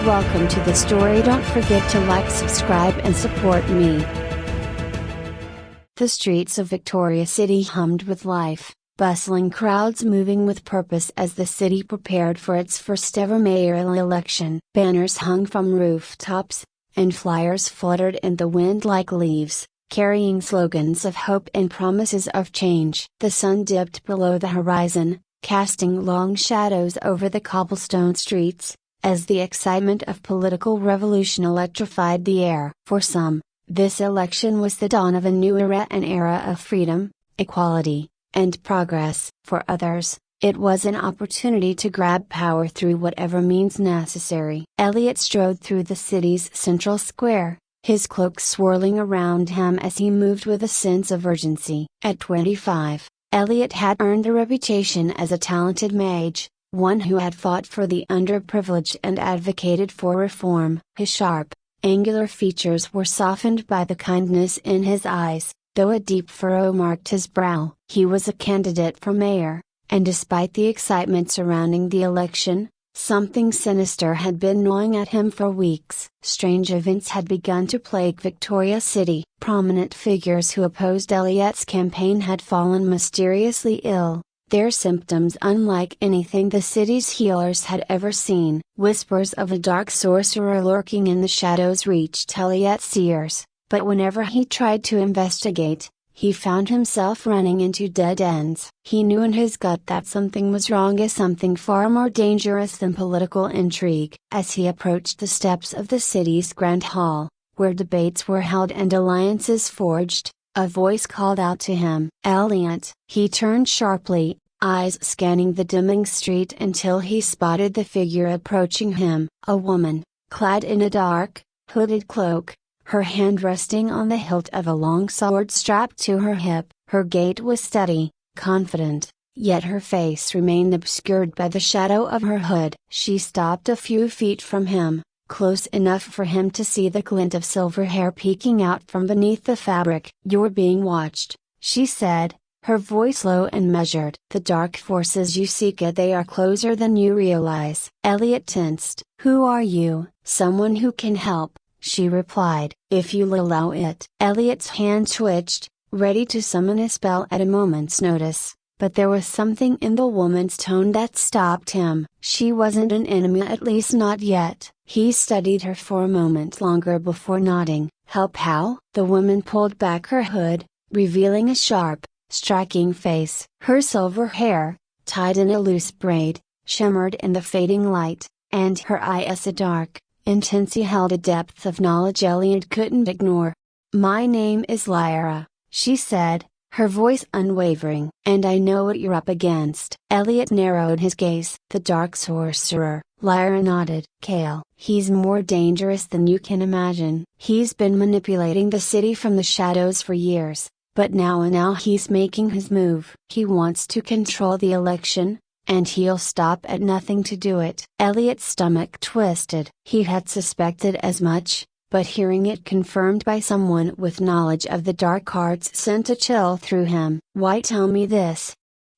Welcome to the story. Don't forget to like, subscribe and support me. The streets of Victoria City hummed with life, bustling crowds moving with purpose as the city prepared for its first ever mayoral election. Banners hung from rooftops, and flyers fluttered in the wind like leaves, carrying slogans of hope and promises of change. The sun dipped below the horizon, casting long shadows over the cobblestone streets, as the excitement of political revolution electrified the air. For some, this election was the dawn of a new era, an era of freedom, equality, and progress. For others, it was an opportunity to grab power through whatever means necessary. Elliot strode through the city's central square, his cloak swirling around him as he moved with a sense of urgency. At 25, Elliot had earned a reputation as a talented mage, one who had fought for the underprivileged and advocated for reform. His sharp, angular features were softened by the kindness in his eyes, though a deep furrow marked his brow. He was a candidate for mayor, and despite the excitement surrounding the election, something sinister had been gnawing at him for weeks. Strange events had begun to plague Victoria City. Prominent figures who opposed Elliot's campaign had fallen mysteriously ill, their symptoms unlike anything the city's healers had ever seen. Whispers of a dark sorcerer lurking in the shadows reached Elliot's ears, but whenever he tried to investigate, he found himself running into dead ends. He knew in his gut that something was wrong, as something far more dangerous than political intrigue. As he approached the steps of the city's Grand Hall, where debates were held and alliances forged, a voice called out to him, "Elliot!" He turned sharply, eyes scanning the dimming street until he spotted the figure approaching him, a woman, clad in a dark, hooded cloak, her hand resting on the hilt of a long sword strapped to her hip. Her gait was steady, confident, yet her face remained obscured by the shadow of her hood. She stopped a few feet from him, close enough for him to see the glint of silver hair peeking out from beneath the fabric. "You're being watched," she said, her voice low and measured. "The dark forces you seek, they are closer than you realize." Elliot tensed. "Who are you?" "Someone who can help," she replied, "if you'll allow it." Elliot's hand twitched, ready to summon a spell at a moment's notice, but there was something in the woman's tone that stopped him. She wasn't an enemy, at least not yet. He studied her for a moment longer before nodding. "Help how?" The woman pulled back her hood, revealing a sharp, striking face. Her silver hair, tied in a loose braid, shimmered in the fading light, and her eyes, a dark, intense, held a depth of knowledge Elliot couldn't ignore. "My name is Lyra," she said, her voice unwavering. "And I know what you're up against." Elliot narrowed his gaze. "The dark sorcerer." Lyra nodded. "Kale. He's more dangerous than you can imagine. He's been manipulating the city from the shadows for years, but now he's making his move. He wants to control the election, and he'll stop at nothing to do it." Elliot's stomach twisted. He had suspected as much, but hearing it confirmed by someone with knowledge of the dark arts sent a chill through him. "Why tell me this?"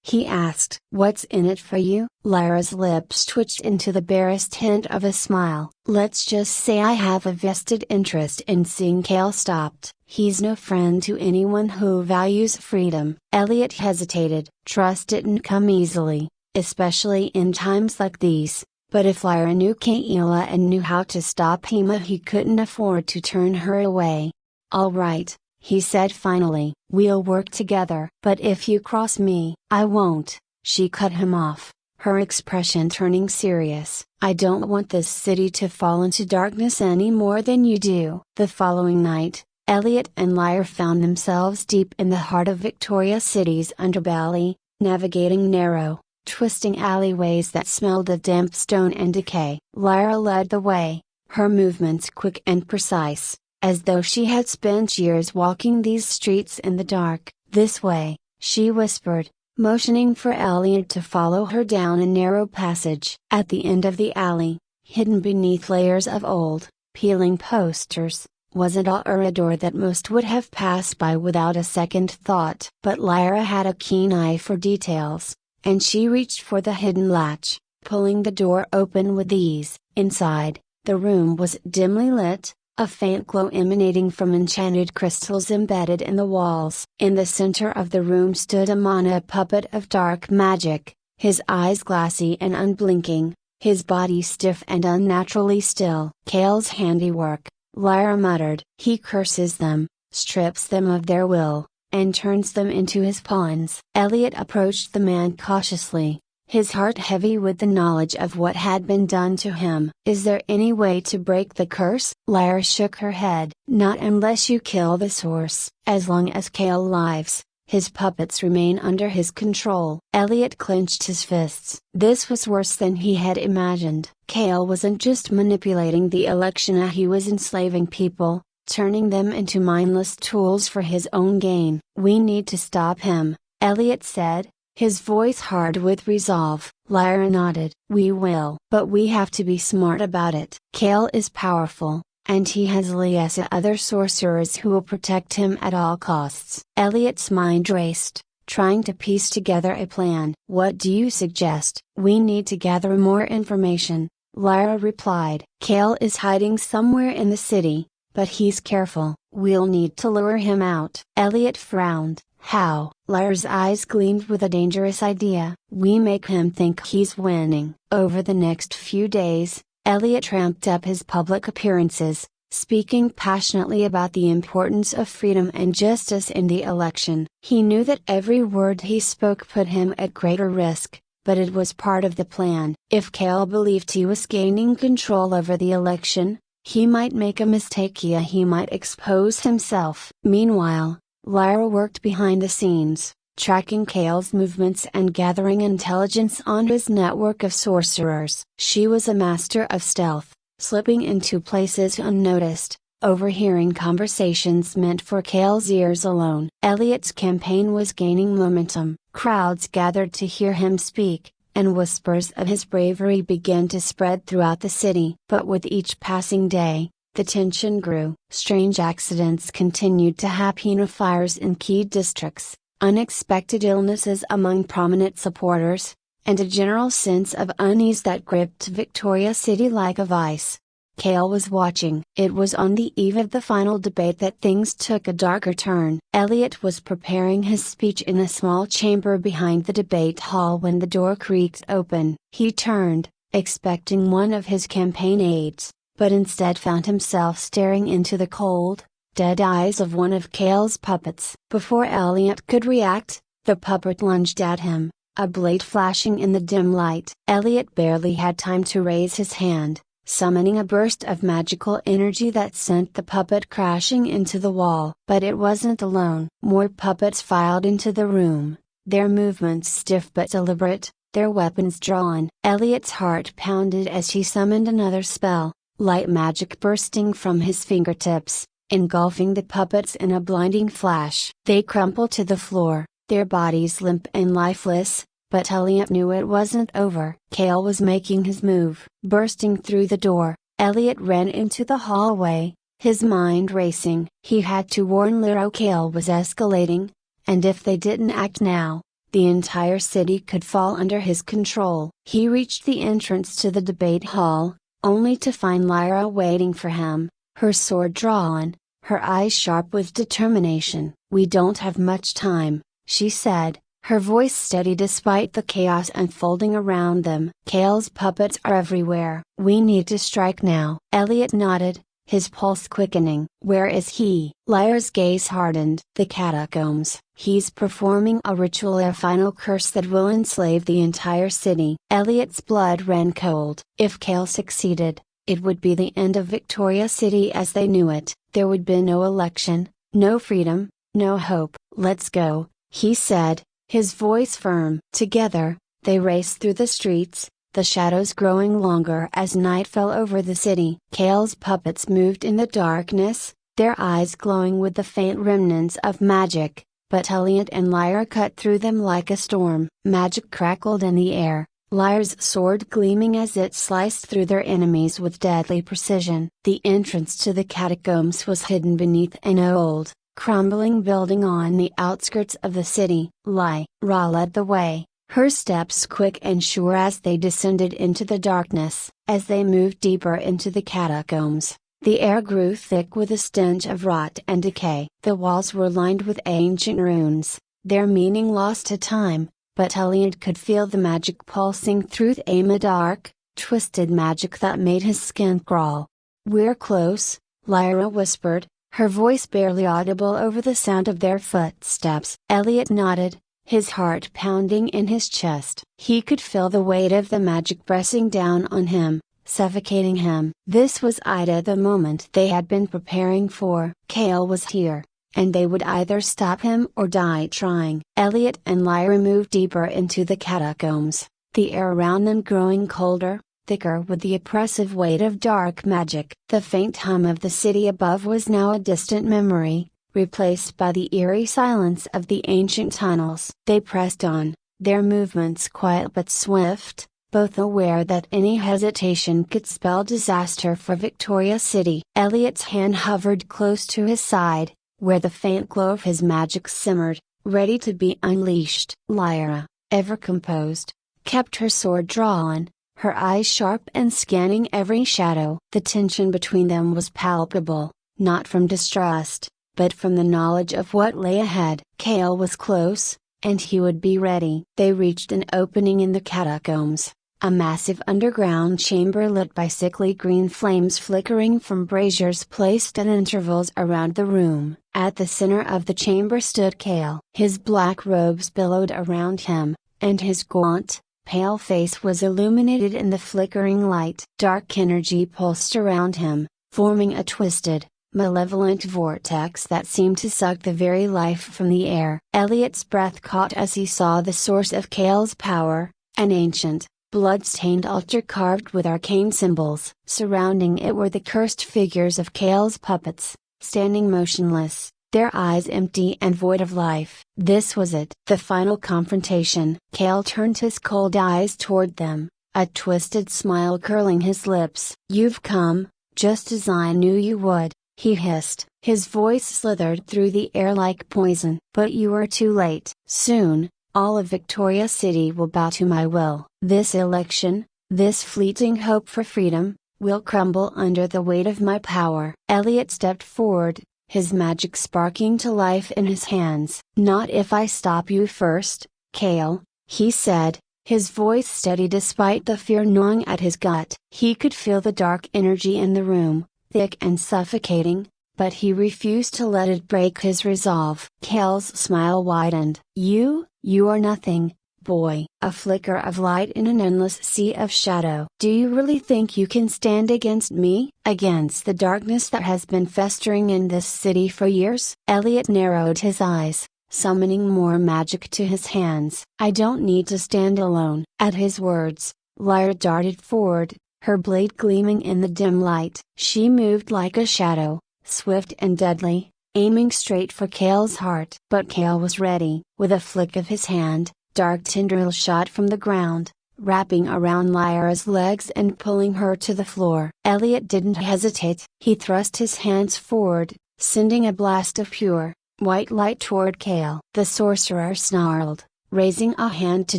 he asked. "What's in it for you?" Lyra's lips twitched into the barest hint of a smile. "Let's just say I have a vested interest in seeing Kale stopped. He's no friend to anyone who values freedom." Elliot hesitated. Trust didn't come easily, especially in times like these, but if Lyra knew Kayla and knew how to stop him, he couldn't afford to turn her away. "All right," he said finally, "we'll work together. But if you cross me, I won't." She cut him off, her expression turning serious. "I don't want this city to fall into darkness any more than you do." The following night, Elliot and Lyra found themselves deep in the heart of Victoria City's underbelly, navigating narrow, twisting alleyways that smelled of damp stone and decay. Lyra led the way, her movements quick and precise, as though she had spent years walking these streets in the dark. "This way," she whispered, motioning for Elliot to follow her down a narrow passage. At the end of the alley, hidden beneath layers of old, peeling posters, was an door that most would have passed by without a second thought. But Lyra had a keen eye for details, and she reached for the hidden latch, pulling the door open with ease. Inside, The room was dimly lit, a faint glow emanating from enchanted crystals embedded in the walls. In the center of the room stood Amana, a puppet of dark magic, his eyes glassy and unblinking, his body stiff and unnaturally still. Kale's handiwork, Lyra muttered. He curses them, strips them of their will, and turns them into his pawns. Elliot approached the man cautiously, his heart heavy with the knowledge of what had been done to him. Is there any way to break the curse? Lyra shook her head. Not unless you kill the source. As long as Kale lives, his puppets remain under his control. Elliot clenched his fists. This was worse than he had imagined. Kale wasn't just manipulating the election, he was enslaving people, turning them into mindless tools for his own gain. We need to stop him, Elliot said, his voice hard with resolve. Lyra nodded. We will. But we have to be smart about it. Kale is powerful, and he has Liesa other sorcerers who will protect him at all costs. Elliot's mind raced, trying to piece together a plan. What do you suggest? We need to gather more information, Lyra replied. Kale is hiding somewhere in the city, but he's careful. We'll need to lure him out. Elliot frowned. How? Lyra's eyes gleamed with a dangerous idea. We make him think he's winning. Over the next few days, Elliot ramped up his public appearances, speaking passionately about the importance of freedom and justice in the election. He knew that every word he spoke put him at greater risk, but it was part of the plan. If Kale believed he was gaining control over the election, he might make a mistake. He might expose himself. Meanwhile, Lyra worked behind the scenes, tracking Kale's movements and gathering intelligence on his network of sorcerers. She was a master of stealth, slipping into places unnoticed, overhearing conversations meant for Kale's ears alone. Elliot's campaign was gaining momentum. Crowds gathered to hear him speak, and whispers of his bravery began to spread throughout the city. But with each passing day, the tension grew. Strange accidents continued to happen: fires in key districts, unexpected illnesses among prominent supporters, and a general sense of unease that gripped Victoria City like a vice. Kale was watching. It was on the eve of the final debate that things took a darker turn. Elliot was preparing his speech in a small chamber behind the debate hall when the door creaked open. He turned, expecting one of his campaign aides, but instead found himself staring into the cold, dead eyes of one of Kale's puppets. Before Elliot could react, the puppet lunged at him, a blade flashing in the dim light. Elliot barely had time to raise his hand, summoning a burst of magical energy that sent the puppet crashing into the wall. But it wasn't alone. More puppets filed into the room, their movements stiff but deliberate, their weapons drawn. Elliot's heart pounded as he summoned another spell, light magic bursting from his fingertips, engulfing the puppets in a blinding flash. They crumpled to the floor, their bodies limp and lifeless, but Elliot knew it wasn't over. Kale was making his move. Bursting through the door, Elliot ran into the hallway, his mind racing. He had to warn Lyra Kale was escalating, and if they didn't act now, the entire city could fall under his control. He reached the entrance to the debate hall, only to find Lyra waiting for him, her sword drawn, her eyes sharp with determination. We don't have much time, she said, her voice steady despite the chaos unfolding around them. Kale's puppets are everywhere. We need to strike now. Elliot nodded, his pulse quickening. Where is he? Lyra's gaze hardened. The catacombs. He's performing a ritual, a final curse that will enslave the entire city. Elliot's blood ran cold. If Kale succeeded, it would be the end of Victoria City as they knew it. There would be no election, no freedom, no hope. Let's go, he said, his voice firm. Together, they raced through the streets, the shadows growing longer as night fell over the city. Kale's puppets moved in the darkness, their eyes glowing with the faint remnants of magic, but Elliot and Lyra cut through them like a storm. Magic crackled in the air, Lyra's sword gleaming as it sliced through their enemies with deadly precision. The entrance to the catacombs was hidden beneath an old, crumbling building on the outskirts of the city. Lyra led the way, her steps quick and sure as they descended into the darkness. As they moved deeper into the catacombs, the air grew thick with a stench of rot and decay. The walls were lined with ancient runes, their meaning lost to time, but Elliot could feel the magic pulsing through them, a dark, twisted magic that made his skin crawl. "We're close," Lyra whispered, her voice barely audible over the sound of their footsteps. Elliot nodded, his heart pounding in his chest. He could feel the weight of the magic pressing down on him, suffocating him. This was the moment they had been preparing for. Kale was here, and they would either stop him or die trying. Elliot and Lyra moved deeper into the catacombs, the air around them growing colder, thicker with the oppressive weight of dark magic. The faint hum of the city above was now a distant memory, replaced by the eerie silence of the ancient tunnels. They pressed on, their movements quiet but swift, both aware that any hesitation could spell disaster for Victoria City. Elliot's hand hovered close to his side, where the faint glow of his magic simmered, ready to be unleashed. Lyra, ever composed, kept her sword drawn, her eyes sharp and scanning every shadow. The tension between them was palpable, not from distrust, but from the knowledge of what lay ahead. Kale was close, and he would be ready. They reached an opening in the catacombs, a massive underground chamber lit by sickly green flames flickering from braziers placed at intervals around the room. At the center of the chamber stood Kale. His black robes billowed around him, and his gaunt, pale face was illuminated in the flickering light. Dark energy pulsed around him, forming a twisted, malevolent vortex that seemed to suck the very life from the air. Elliot's breath caught as he saw the source of Kale's power, an ancient, blood-stained altar carved with arcane symbols. Surrounding it were the cursed figures of Kale's puppets, standing motionless, their eyes empty and void of life. This was it. The final confrontation. Kale turned his cold eyes toward them, a twisted smile curling his lips. "You've come, just as I knew you would," he hissed. His voice slithered through the air like poison. "But you are too late. Soon, all of Victoria City will bow to my will. This election, this fleeting hope for freedom, will crumble under the weight of my power." Elliot stepped forward, his magic sparking to life in his hands. "Not if I stop you first, Kale," he said, his voice steady despite the fear gnawing at his gut. He could feel the dark energy in the room, thick and suffocating, but he refused to let it break his resolve. Kale's smile widened. You are nothing, boy." A flicker of light in an endless sea of shadow. "Do you really think you can stand against me? Against the darkness that has been festering in this city for years?" Elliot narrowed his eyes, summoning more magic to his hands. "I don't need to stand alone." At his words, Lyra darted forward, her blade gleaming in the dim light. She moved like a shadow, swift and deadly, aiming straight for Kale's heart. But Kale was ready. With a flick of his hand, dark tendrils shot from the ground, wrapping around Lyra's legs and pulling her to the floor. Elliot didn't hesitate. He thrust his hands forward, sending a blast of pure, white light toward Kale. The sorcerer snarled, raising a hand to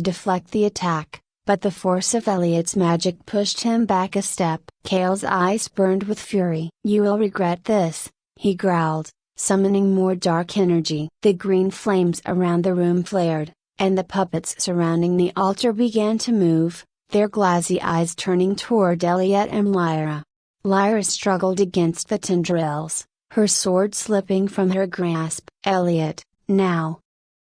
deflect the attack, but the force of Elliot's magic pushed him back a step. Kale's eyes burned with fury. "You will regret this," he growled, summoning more dark energy. The green flames around the room flared, and the puppets surrounding the altar began to move, their glassy eyes turning toward Elliot and Lyra. Lyra struggled against the tendrils, her sword slipping from her grasp. "Elliot, now!"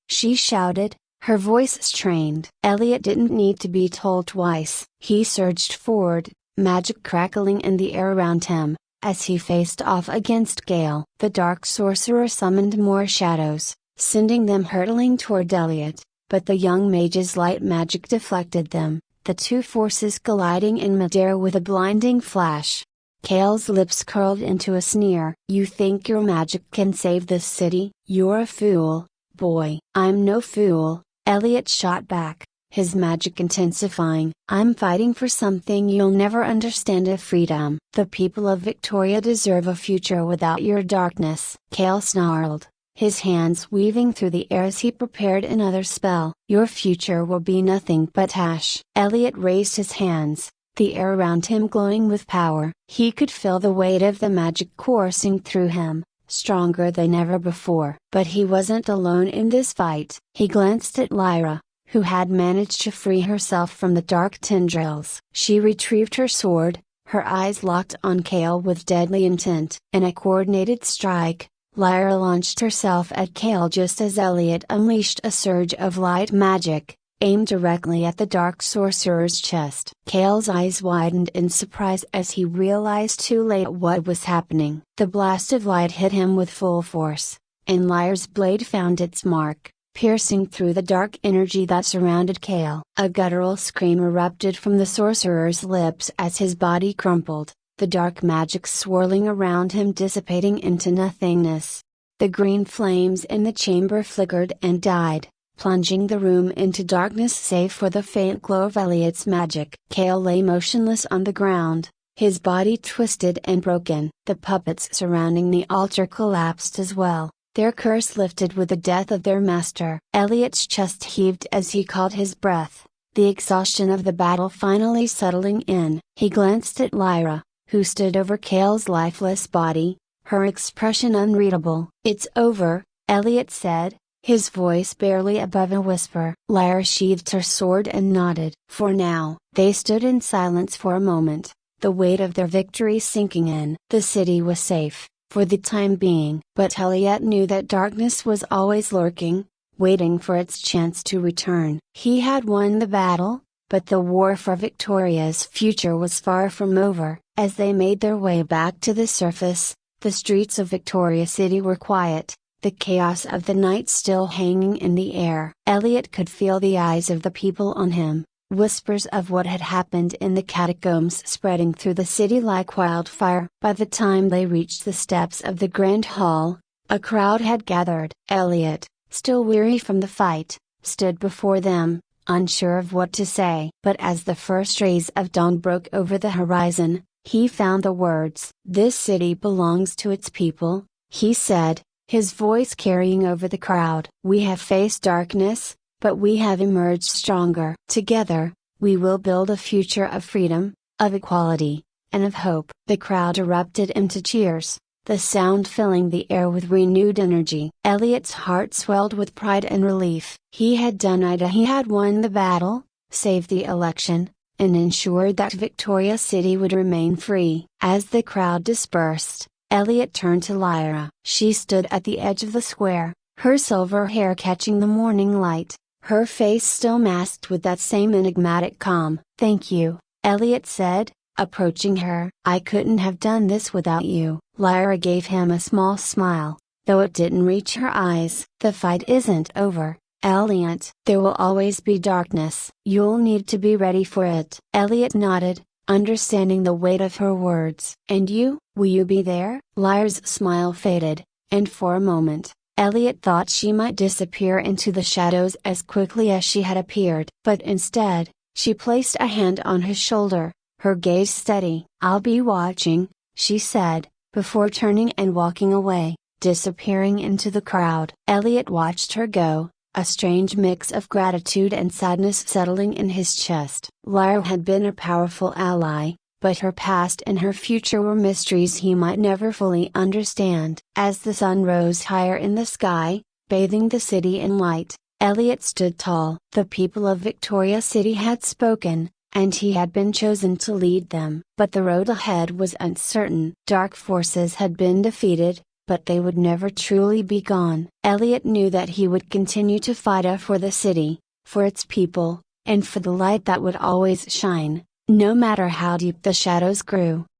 she shouted, her voice strained. Elliot didn't need to be told twice. He surged forward, magic crackling in the air around him, as he faced off against Gale. The dark sorcerer summoned more shadows, sending them hurtling toward Elliot, but the young mage's light magic deflected them, the two forces colliding in midair with a blinding flash. Kale's lips curled into a sneer. "You think your magic can save this city? You're a fool, boy." "I'm no fool," Elliot shot back, his magic intensifying. "I'm fighting for something you'll never understand: a freedom. The people of Victoria deserve a future without your darkness." Kale snarled, his hands weaving through the air as he prepared another spell. Your future will be nothing but ash. Elliot raised his hands, the air around him glowing with power. He could feel the weight of the magic coursing through him, stronger than ever before. But he wasn't alone in this fight. He glanced at Lyra, who had managed to free herself from the dark tendrils. She retrieved her sword, her eyes locked on Kale with deadly intent. In a coordinated strike, Lyra launched herself at Kale just as Elliot unleashed a surge of light magic, aimed directly at the dark sorcerer's chest. Kale's eyes widened in surprise as he realized too late what was happening. The blast of light hit him with full force, and Lyra's blade found its mark, piercing through the dark energy that surrounded Kale. A guttural scream erupted from the sorcerer's lips as his body crumpled, the dark magic swirling around him dissipating into nothingness. The green flames in the chamber flickered and died, plunging the room into darkness save for the faint glow of Elliot's magic. Kale lay motionless on the ground, his body twisted and broken. The puppets surrounding the altar collapsed as well, their curse lifted with the death of their master. Elliot's chest heaved as he caught his breath, the exhaustion of the battle finally settling in. He glanced at Lyra, who stood over Kale's lifeless body, her expression unreadable. "It's over," Elliot said, his voice barely above a whisper. Lyra sheathed her sword and nodded. For now. They stood in silence for a moment, the weight of their victory sinking in. The city was safe, for the time being. But Elliot knew that darkness was always lurking, waiting for its chance to return. He had won the battle, but the war for Victoria's future was far from over. As they made their way back to the surface, the streets of Victoria City were quiet, the chaos of the night still hanging in the air. Elliot could feel the eyes of the people on him, whispers of what had happened in the catacombs spreading through the city like wildfire. By the time they reached the steps of the Grand Hall, a crowd had gathered. Elliot, still weary from the fight, stood before them, unsure of what to say. But as the first rays of dawn broke over the horizon, he found the words. "This city belongs to its people," he said, his voice carrying over the crowd. "We have faced darkness, but we have emerged stronger. Together, we will build a future of freedom, of equality, and of hope." The crowd erupted into cheers, the sound filling the air with renewed energy. Elliot's heart swelled with pride and relief. He had done it. He had won the battle, saved the election, and ensured that Victoria City would remain free. As the crowd dispersed, Elliot turned to Lyra. She stood at the edge of the square, her silver hair catching the morning light, her face still masked with that same enigmatic calm. "Thank you," Elliot said, approaching her. "I couldn't have done this without you." Lyra gave him a small smile, though it didn't reach her eyes. "The fight isn't over, Elliot. There will always be darkness. You'll need to be ready for it." Elliot nodded, understanding the weight of her words. "And you, will you be there?" Lyra's smile faded, and for a moment, Elliot thought she might disappear into the shadows as quickly as she had appeared. But instead, she placed a hand on his shoulder, her gaze steady. "I'll be watching," she said, before turning and walking away, disappearing into the crowd. Elliot watched her go, a strange mix of gratitude and sadness settling in his chest. Lyra had been a powerful ally, but her past and her future were mysteries he might never fully understand. As the sun rose higher in the sky, bathing the city in light, Elliot stood tall. The people of Victoria City had spoken, and he had been chosen to lead them. But the road ahead was uncertain. Dark forces had been defeated, but they would never truly be gone. Elliot knew that he would continue to fight for the city, for its people, and for the light that would always shine, no matter how deep the shadows grew.